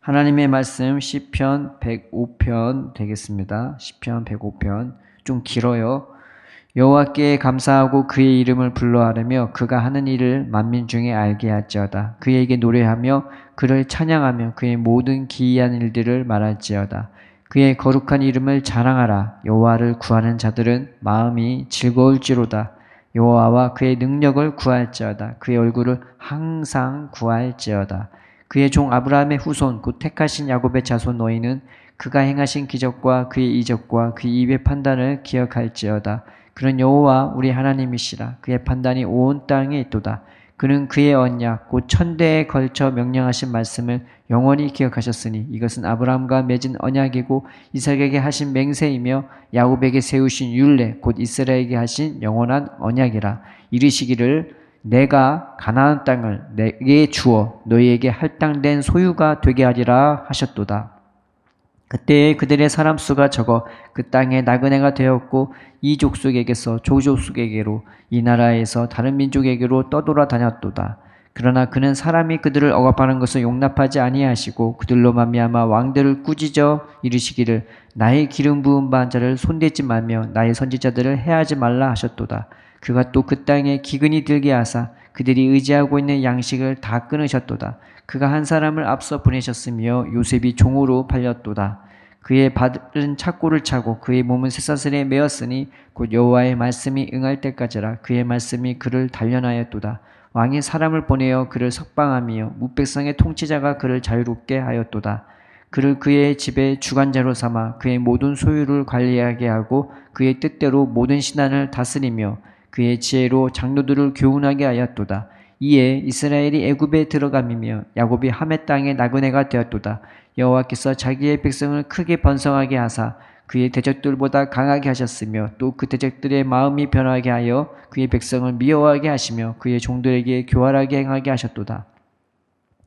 하나님의 말씀 시편 105편 되겠습니다. 시편 105편 좀 길어요. 여호와께 감사하고 그의 이름을 불러하려며 그가 하는 일을 만민 중에 알게 할지어다. 그에게 노래하며 그를 찬양하며 그의 모든 기이한 일들을 말할지어다. 그의 거룩한 이름을 자랑하라. 여호와를 구하는 자들은 마음이 즐거울지로다. 여호와와 그의 능력을 구할지어다. 그의 얼굴을 항상 구할지어다. 그의 종 아브라함의 후손 곧 택하신 야곱의 자손 너희는 그가 행하신 기적과 그의 이적과 그의 입의 판단을 기억할지어다. 그는 여호와 우리 하나님이시라. 그의 판단이 온 땅에 있도다. 그는 그의 언약 곧 천대에 걸쳐 명령하신 말씀을 영원히 기억하셨으니 이것은 아브라함과 맺은 언약이고 이삭에게 하신 맹세이며 야곱에게 세우신 율례 곧 이스라엘에게 하신 영원한 언약이라. 이르시기를 내가 가나안 땅을 내게 주어 너희에게 할당된 소유가 되게 하리라 하셨도다. 그때에 그들의 사람 수가 적어 그 땅에 나그네가 되었고 이 족속에게서 저 족속에게로 이 나라에서 다른 민족에게로 떠돌아 다녔도다. 그러나 그는 사람이 그들을 억압하는 것을 용납하지 아니하시고 그들로 말미암아 왕들을 꾸짖어 이르시기를 나의 기름 부은 바 자를 손대지 말며 나의 선지자들을 해하지 말라 하셨도다. 그가 또 그 땅에 기근이 들게 하사 그들이 의지하고 있는 양식을 다 끊으셨도다. 그가 한 사람을 앞서 보내셨으며 요셉이 종으로 팔렸도다. 그의 발은 착고를 차고 그의 몸은 쇠사슬에 매었으니 곧 여호와의 말씀이 응할 때까지라. 그의 말씀이 그를 단련하였도다. 왕이 사람을 보내어 그를 석방하며 뭇백성의 통치자가 그를 자유롭게 하였도다. 그를 그의 집의 주관자로 삼아 그의 모든 소유를 관리하게 하고 그의 뜻대로 모든 신안을 다스리며 그의 지혜로 장로들을 교훈하게 하였도다. 이에 이스라엘이 애굽에 들어감이며 야곱이 하멜 땅의 나그네가 되었도다. 여호와께서 자기의 백성을 크게 번성하게 하사 그의 대적들보다 강하게 하셨으며 또 그 대적들의 마음이 변하게 하여 그의 백성을 미워하게 하시며 그의 종들에게 교활하게 행하게 하셨도다.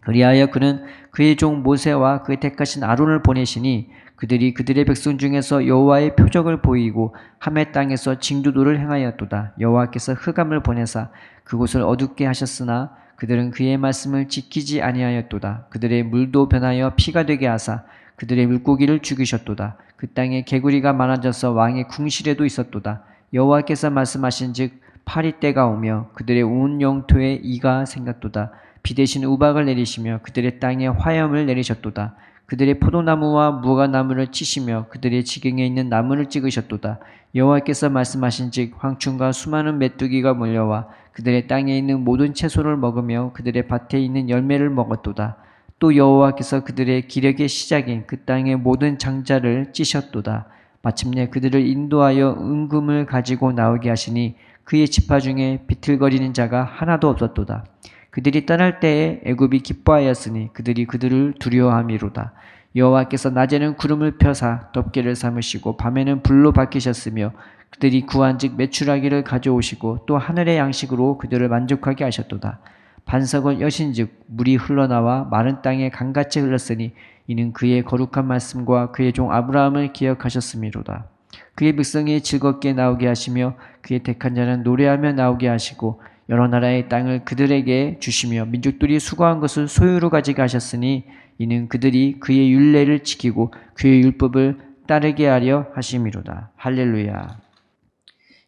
그리하여 그는 그의 종 모세와 그의 택하신 아론을 보내시니 그들이 그들의 백성 중에서 여호와의 표적을 보이고 하멜 땅에서 징조도를 행하였도다. 여호와께서 흑암을 보내사 그곳을 어둡게 하셨으나 그들은 그의 말씀을 지키지 아니하였도다. 그들의 물도 변하여 피가 되게 하사 그들의 물고기를 죽이셨도다. 그 땅에 개구리가 많아져서 왕의 궁실에도 있었도다. 여호와께서 말씀하신즉 파리 때가 오며 그들의 온 영토에 이가 생겼도다. 비 대신 우박을 내리시며 그들의 땅에 화염을 내리셨도다. 그들의 포도나무와 무화과나무를 치시며 그들의 지경에 있는 나무를 찍으셨도다. 여호와께서 말씀하신즉 황충과 수많은 메뚜기가 몰려와 그들의 땅에 있는 모든 채소를 먹으며 그들의 밭에 있는 열매를 먹었도다. 또 여호와께서 그들의 기력의 시작인 그 땅의 모든 장자를 찌셨도다. 마침내 그들을 인도하여 은금을 가지고 나오게 하시니 그의 지파 중에 비틀거리는 자가 하나도 없었도다. 그들이 떠날 때에 애굽이 기뻐하였으니 그들이 그들을 두려워함이로다. 여호와께서 낮에는 구름을 펴사 덮개를 삼으시고 밤에는 불로 밝히셨으며 그들이 구한즉 메추라기를 가져오시고 또 하늘의 양식으로 그들을 만족하게 하셨도다. 반석을 여신즉 물이 흘러나와 마른 땅에 강같이 흘렀으니 이는 그의 거룩한 말씀과 그의 종 아브라함을 기억하셨음이로다. 그의 백성이 즐겁게 나오게 하시며 그의 택한 자는 노래하며 나오게 하시고 여러 나라의 땅을 그들에게 주시며 민족들이 수고한 것을 소유로 가지게 하셨으니 이는 그들이 그의 율례를 지키고 그의 율법을 따르게 하려 하심이로다. 할렐루야.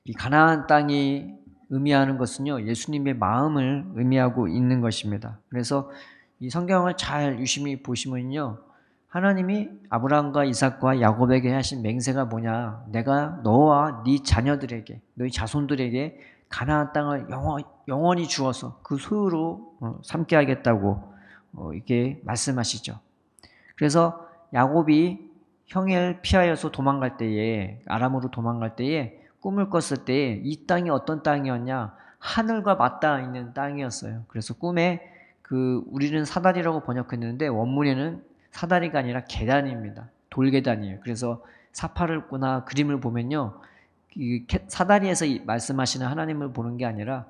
이 가나안 땅이 의미하는 것은요, 예수님의 마음을 의미하고 있는 것입니다. 그래서 이 성경을 잘 유심히 보시면요, 하나님이 아브라함과 이삭과 야곱에게 하신 맹세가 뭐냐? 내가 너와 네 자녀들에게, 너희 자손들에게 가나안 땅을 영원히 주어서 그 소유로 삼게 하겠다고 이렇게 말씀하시죠. 그래서 야곱이 형을 피하여서 도망갈 때에, 아람으로 도망갈 때에 꿈을 꿨을 때에 이 땅이 어떤 땅이었냐? 하늘과 맞닿아 있는 땅이었어요. 그래서 꿈에 우리는 사다리라고 번역했는데 원문에는 사다리가 아니라 계단입니다. 돌계단이에요. 그래서 사파를 꾸나 그림을 보면요, 사다리에서 말씀하시는 하나님을 보는 게 아니라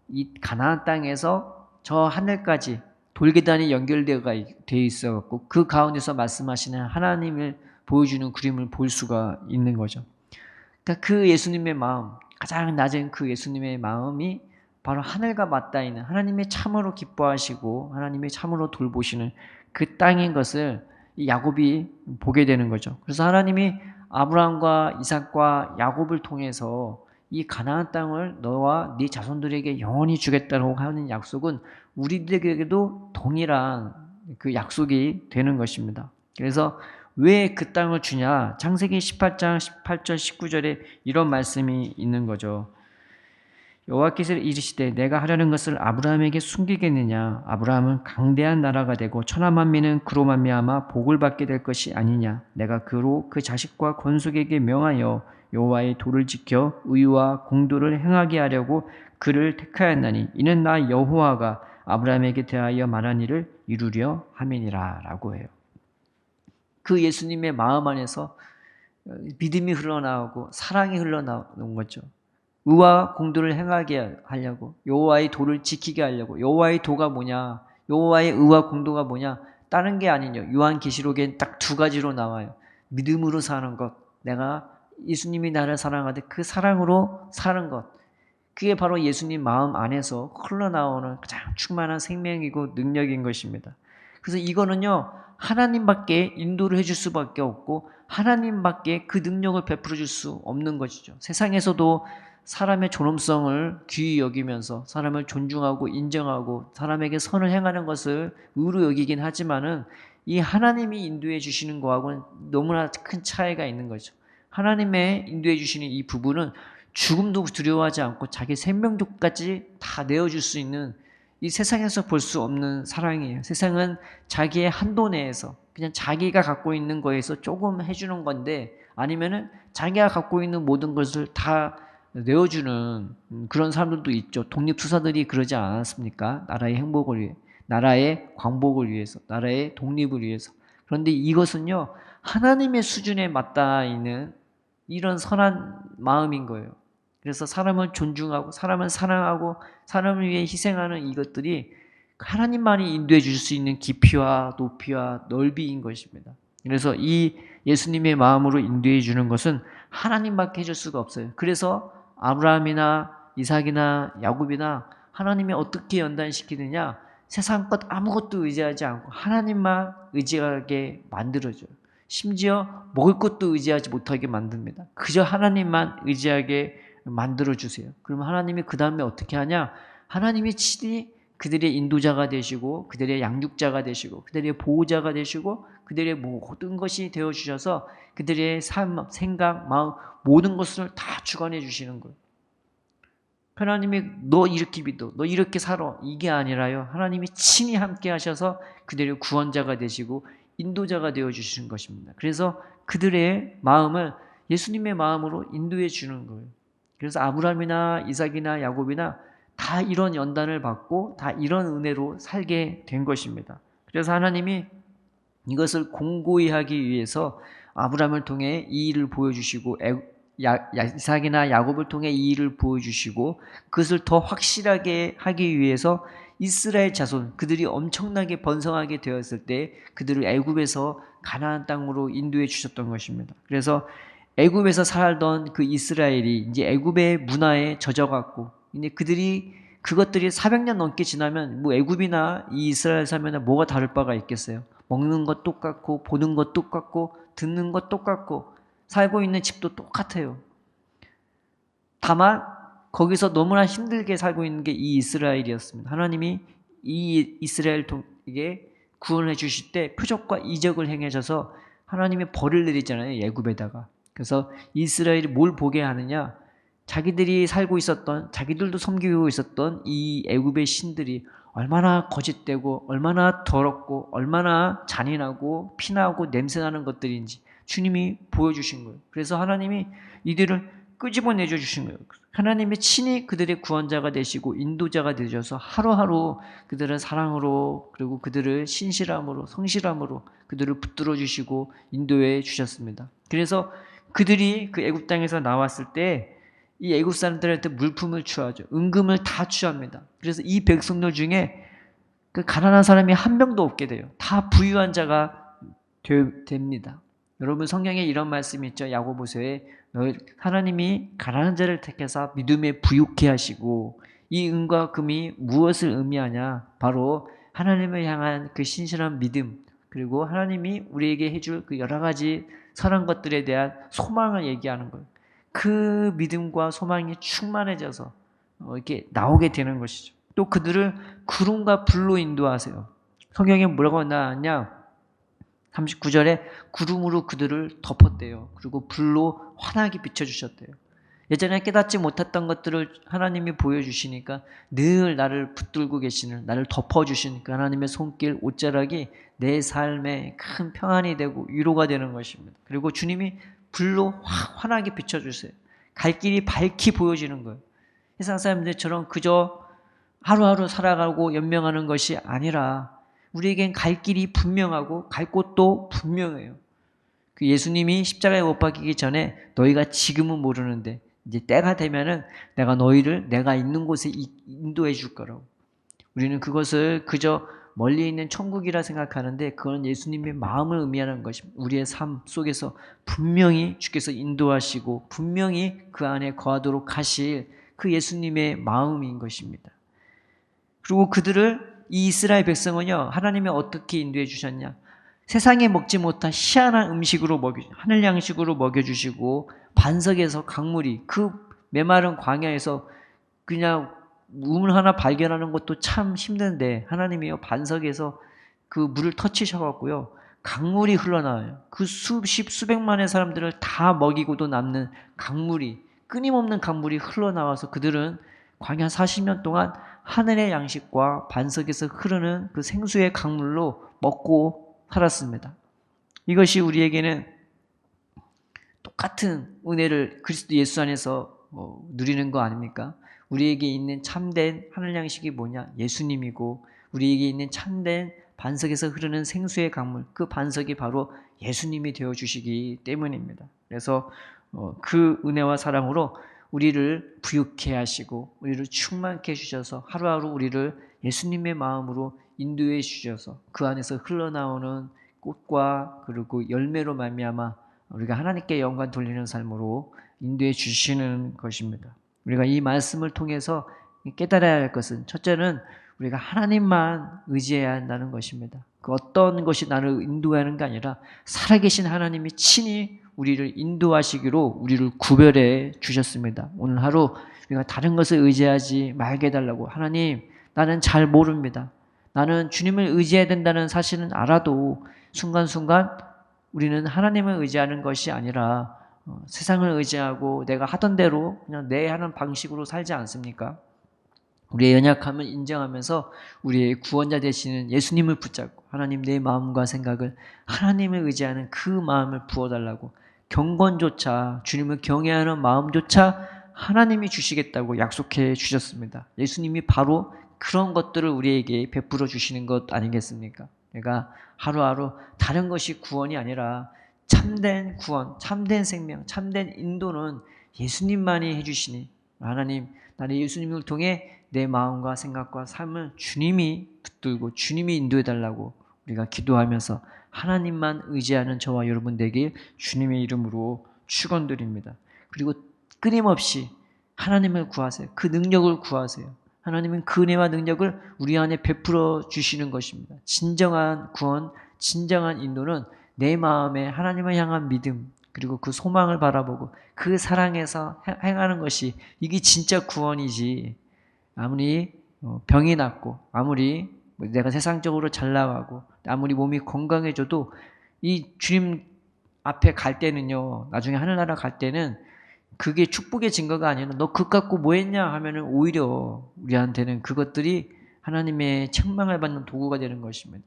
이 가나안 땅에서 저 하늘까지 돌계단이 연결되어 있어갖고 그 가운데서 말씀하시는 하나님을 보여주는 그림을 볼 수가 있는 거죠. 그러니까 그 예수님의 마음, 가장 낮은 그 예수님의 마음이 바로 하늘과 맞닿아 있는 하나님의 참으로 기뻐하시고 하나님의 참으로 돌보시는 그 땅인 것을 이 야곱이 보게 되는 거죠. 그래서 하나님이 아브라함과 이삭과 야곱을 통해서 이 가나안 땅을 너와 네 자손들에게 영원히 주겠다고 하는 약속은 우리들에게도 동일한 그 약속이 되는 것입니다. 그래서 왜 그 땅을 주냐? 창세기 18장 18절 19절에 이런 말씀이 있는 거죠. 여호와께서 이르시되 내가 하려는 것을 아브라함에게 숨기겠느냐? 아브라함은 강대한 나라가 되고 천하 만민은 그로 말미암아 복을 받게 될 것이 아니냐? 내가 그로 그 자식과 건속에게 명하여 여호와의 도를 지켜 의와 공도를 행하게 하려고 그를 택하였나니 이는 나 여호와가 아브라함에게 대하여 말한 일을 이루려 함이니라라고 해요. 그 예수님의 마음 안에서 믿음이 흘러나오고 사랑이 흘러나오는 거죠. 의와 공도를 행하게 하려고, 여호와의 도를 지키게 하려고. 여호와의 도가 뭐냐? 여호와의 의와 공도가 뭐냐? 다른 게 아니냐. 요한계시록엔 딱 두 가지로 나와요. 믿음으로 사는 것, 내가 예수님이 나를 사랑하되 그 사랑으로 사는 것, 그게 바로 예수님 마음 안에서 흘러나오는 가장 충만한 생명이고 능력인 것입니다. 그래서 이거는요, 하나님밖에 인도를 해줄 수밖에 없고 하나님밖에 그 능력을 베풀어 줄 수 없는 것이죠. 세상에서도 사람의 존엄성을 귀히 여기면서 사람을 존중하고 인정하고 사람에게 선을 행하는 것을 의로 여기긴 하지만은 이 하나님이 인도해 주시는 거하고는 너무나 큰 차이가 있는 거죠. 하나님의 인도해 주시는 이 부분은 죽음도 두려워하지 않고 자기 생명도까지 다 내어줄 수 있는, 이 세상에서 볼 수 없는 사랑이에요. 세상은 자기의 한도 내에서 그냥 자기가 갖고 있는 거에서 조금 해주는 건데, 아니면은 자기가 갖고 있는 모든 것을 다 내어주는 그런 사람들도 있죠. 독립투사들이 그러지 않았습니까? 나라의 행복을 위해, 나라의 광복을 위해서, 나라의 독립을 위해서. 그런데 이것은요, 하나님의 수준에 맞닿아 있는 이런 선한 마음인 거예요. 그래서 사람을 존중하고 사람을 사랑하고 사람을 위해 희생하는 이것들이 하나님만이 인도해 줄 수 있는 깊이와 높이와 넓이인 것입니다. 그래서 이 예수님의 마음으로 인도해 주는 것은 하나님밖에 해줄 수가 없어요. 그래서 아브라함이나 이삭이나 야곱이나 하나님이 어떻게 연단시키느냐? 세상 것 아무것도 의지하지 않고 하나님만 의지하게 만들어줘요. 심지어 먹을 것도 의지하지 못하게 만듭니다. 그저 하나님만 의지하게 만들어주세요. 그러면 하나님이 그 다음에 어떻게 하냐? 하나님이 친히 그들의 인도자가 되시고 그들의 양육자가 되시고 그들의 보호자가 되시고 그들의 모든 것이 되어주셔서 그들의 삶, 생각, 마음 모든 것을 다 주관해 주시는 거예요. 하나님이 너 이렇게 믿어, 너 이렇게 살아, 이게 아니라요, 하나님이 친히 함께 하셔서 그들의 구원자가 되시고 인도자가 되어주시는 것입니다. 그래서 그들의 마음을 예수님의 마음으로 인도해 주는 거예요. 그래서 아브라함이나 이삭이나 야곱이나 다 이런 연단을 받고 다 이런 은혜로 살게 된 것입니다. 그래서 하나님이 이것을 공고히 하기 위해서 아브라함을 통해 이 일을 보여주시고 이삭이나 야곱을 통해 이 일을 보여주시고 그것을 더 확실하게 하기 위해서 이스라엘 자손, 그들이 엄청나게 번성하게 되었을 때 그들을 애굽에서 가나안 땅으로 인도해 주셨던 것입니다. 그래서 애굽에서 살던 그 이스라엘이 이제 애굽의 문화에 젖어갔고, 이제 그것들이 400년 넘게 지나면 뭐 애굽이나 이 이스라엘 살면 뭐가 다를 바가 있겠어요? 먹는 것 똑같고 보는 것 똑같고 듣는 것 똑같고 살고 있는 집도 똑같아요. 다만 거기서 너무나 힘들게 살고 있는 게 이 이스라엘이었습니다. 하나님이 이 이스라엘에게 구원해 주실 때 표적과 이적을 행하셔서 하나님이 벌을 내리잖아요, 애굽에다가. 그래서 이스라엘이 뭘 보게 하느냐? 자기들이 살고 있었던, 자기들도 섬기고 있었던 이 애굽의 신들이 얼마나 거짓되고 얼마나 더럽고 얼마나 잔인하고 피나고 냄새나는 것들인지 주님이 보여주신 거예요. 그래서 하나님이 이들을 끄집어내줘 주신 거예요. 하나님이 친히 그들의 구원자가 되시고 인도자가 되셔서 하루하루 그들을 사랑으로, 그리고 그들을 신실함으로, 성실함으로 그들을 붙들어 주시고 인도해 주셨습니다. 그래서 그들이 그 애굽 땅에서 나왔을 때 이 애굽 사람들한테 물품을 취하죠. 은금을 다 취합니다. 그래서 이 백성들 중에 그 가난한 사람이 한 명도 없게 돼요. 다 부유한 자가 됩니다. 여러분, 성경에 이런 말씀이 있죠. 야고보서에 하나님이 가난한 자를 택해서 믿음에 부유케 하시고, 이 은과 금이 무엇을 의미하냐? 바로 하나님을 향한 그 신실한 믿음, 그리고 하나님이 우리에게 해줄 그 여러 가지 선한 것들에 대한 소망을 얘기하는 거예요. 그 믿음과 소망이 충만해져서 이렇게 나오게 되는 것이죠. 또 그들을 구름과 불로 인도하세요. 성경에 뭐라고 나왔냐? 39절에 구름으로 그들을 덮었대요. 그리고 불로 환하게 비춰주셨대요. 예전에 깨닫지 못했던 것들을 하나님이 보여주시니까 늘 나를 붙들고 계시는, 나를 덮어주시니까 하나님의 손길, 옷자락이 내 삶에 큰 평안이 되고 위로가 되는 것입니다. 그리고 주님이 불로 환하게 비춰주세요. 갈 길이 밝히 보여지는 거예요. 세상 사람들처럼 그저 하루하루 살아가고 연명하는 것이 아니라 우리에겐 갈 길이 분명하고 갈 곳도 분명해요. 그 예수님이 십자가에 못 박히기 전에 너희가 지금은 모르는데 이제 때가 되면은 내가 너희를 내가 있는 곳에 인도해 줄 거라고. 우리는 그것을 그저 멀리 있는 천국이라 생각하는데 그건 예수님의 마음을 의미하는 것입니다. 우리의 삶 속에서 분명히 주께서 인도하시고 분명히 그 안에 거하도록 하실 그 예수님의 마음인 것입니다. 그리고 그들을 이 이스라엘 백성은요, 하나님이 어떻게 인도해 주셨냐? 세상에 먹지 못한 희한한 음식으로 하늘 양식으로 먹여주시고, 반석에서 강물이, 그 메마른 광야에서 그냥 우물 하나 발견하는 것도 참 힘든데, 하나님이요, 반석에서 그 물을 터치셔갖고요, 강물이 흘러나와요. 그 수백만의 사람들을 다 먹이고도 남는 강물이, 끊임없는 강물이 흘러나와서 그들은 광야 40년 동안 하늘의 양식과 반석에서 흐르는 그 생수의 강물로 먹고 살았습니다. 이것이 우리에게는 똑같은 은혜를 그리스도 예수 안에서 누리는 거 아닙니까? 우리에게 있는 참된 하늘 양식이 뭐냐? 예수님이고 우리에게 있는 참된 반석에서 흐르는 생수의 강물, 그 반석이 바로 예수님이 되어주시기 때문입니다. 그래서 그 은혜와 사랑으로 우리를 부유케 하시고 우리를 충만케 해주셔서 하루하루 우리를 예수님의 마음으로 인도해 주셔서 그 안에서 흘러나오는 꽃과 그리고 열매로 말미암아 우리가 하나님께 영광 돌리는 삶으로 인도해 주시는 것입니다. 우리가 이 말씀을 통해서 깨달아야 할 것은 첫째는 우리가 하나님만 의지해야 한다는 것입니다. 그 어떤 것이 나를 인도하는 게 아니라 살아계신 하나님이 친히 우리를 인도하시기로 우리를 구별해 주셨습니다. 오늘 하루 우리가 다른 것을 의지하지 말게 해달라고. 하나님, 나는 잘 모릅니다. 나는 주님을 의지해야 된다는 사실은 알아도 순간순간 우리는 하나님을 의지하는 것이 아니라 세상을 의지하고 내가 하던 대로 그냥 내 하는 방식으로 살지 않습니까? 우리의 연약함을 인정하면서 우리의 구원자 되시는 예수님을 붙잡고 하나님 내 마음과 생각을 하나님을 의지하는 그 마음을 부어달라고, 경건조차 주님을 경외하는 마음조차 하나님이 주시겠다고 약속해 주셨습니다. 예수님이 바로 그런 것들을 우리에게 베풀어 주시는 것 아니겠습니까? 내가 하루하루 다른 것이 구원이 아니라 참된 구원, 참된 생명, 참된 인도는 예수님만이 해주시니 하나님, 나는 예수님을 통해 내 마음과 생각과 삶을 주님이 붙들고 주님이 인도해달라고 우리가 기도하면서 하나님만 의지하는 저와 여러분 되길 주님의 이름으로 축원드립니다. 그리고 끊임없이 하나님을 구하세요. 그 능력을 구하세요. 하나님은 그 은혜와 능력을 우리 안에 베풀어 주시는 것입니다. 진정한 구원, 진정한 인도는 내 마음에 하나님을 향한 믿음, 그리고 그 소망을 바라보고 그 사랑에서 행하는 것이 이게 진짜 구원이지. 아무리 병이 낫고 아무리 내가 세상적으로 잘 나가고 아무리 몸이 건강해져도 이 주님 앞에 갈 때는요, 나중에 하늘나라 갈 때는 그게 축복의 증거가 아니라 너 그것 갖고 뭐 했냐 하면은 오히려 우리한테는 그것들이 하나님의 책망을 받는 도구가 되는 것입니다.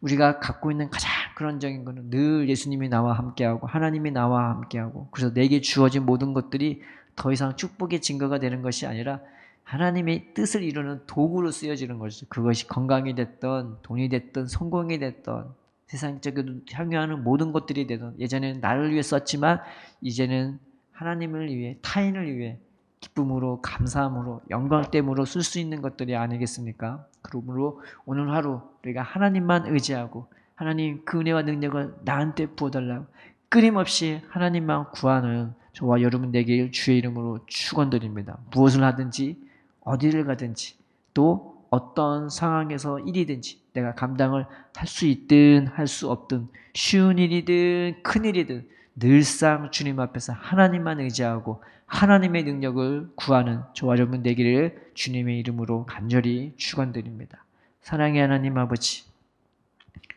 우리가 갖고 있는 가장 근원적인 것은 늘 예수님이 나와 함께하고 하나님이 나와 함께하고, 그래서 내게 주어진 모든 것들이 더 이상 축복의 증거가 되는 것이 아니라 하나님의 뜻을 이루는 도구로 쓰여지는 것이죠. 그것이 건강이 됐던 돈이 됐던 성공이 됐던 세상적으로 향유하는 모든 것들이 되던, 예전에는 나를 위해 썼지만 이제는 하나님을 위해, 타인을 위해 기쁨으로, 감사함으로, 영광됨으로 쓸 수 있는 것들이 아니겠습니까? 그러므로 오늘 하루 우리가 하나님만 의지하고 하나님 그 은혜와 능력을 나한테 부어달라고 끊임없이 하나님만 구하는 저와 여러분 되길 주의 이름으로 축원드립니다. 무엇을 하든지 어디를 가든지 또 어떤 상황에서 일이든지 내가 감당을 할 수 있든 할 수 없든 쉬운 일이든 큰 일이든 늘상 주님 앞에서 하나님만 의지하고 하나님의 능력을 구하는 저와 여러분 되기를 주님의 이름으로 간절히 축원드립니다. 사랑의 하나님 아버지,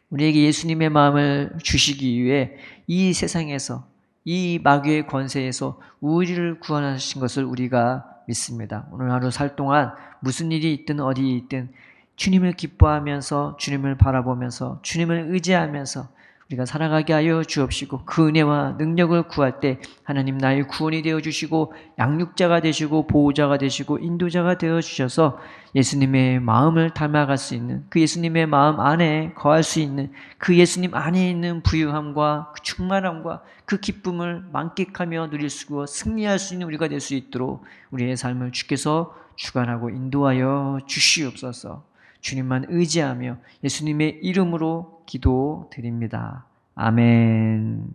우리에게 예수님의 마음을 주시기 위해 이 세상에서 이 마귀의 권세에서 우리를 구원하신 것을 우리가 믿습니다. 오늘 하루 살 동안 무슨 일이 있든 어디에 있든 주님을 기뻐하면서 주님을 바라보면서 주님을 의지하면서 우리가 살아가게 하여 주옵시고 그 은혜와 능력을 구할 때 하나님 나의 구원이 되어주시고 양육자가 되시고 보호자가 되시고 인도자가 되어주셔서 예수님의 마음을 닮아갈 수 있는 그 예수님의 마음 안에 거할 수 있는 그 예수님 안에 있는 부유함과 그 충만함과 그 기쁨을 만끽하며 누릴 수 있고 승리할 수 있는 우리가 될 수 있도록 우리의 삶을 주께서 주관하고 인도하여 주시옵소서. 주님만 의지하며 예수님의 이름으로 기도드립니다. 아멘.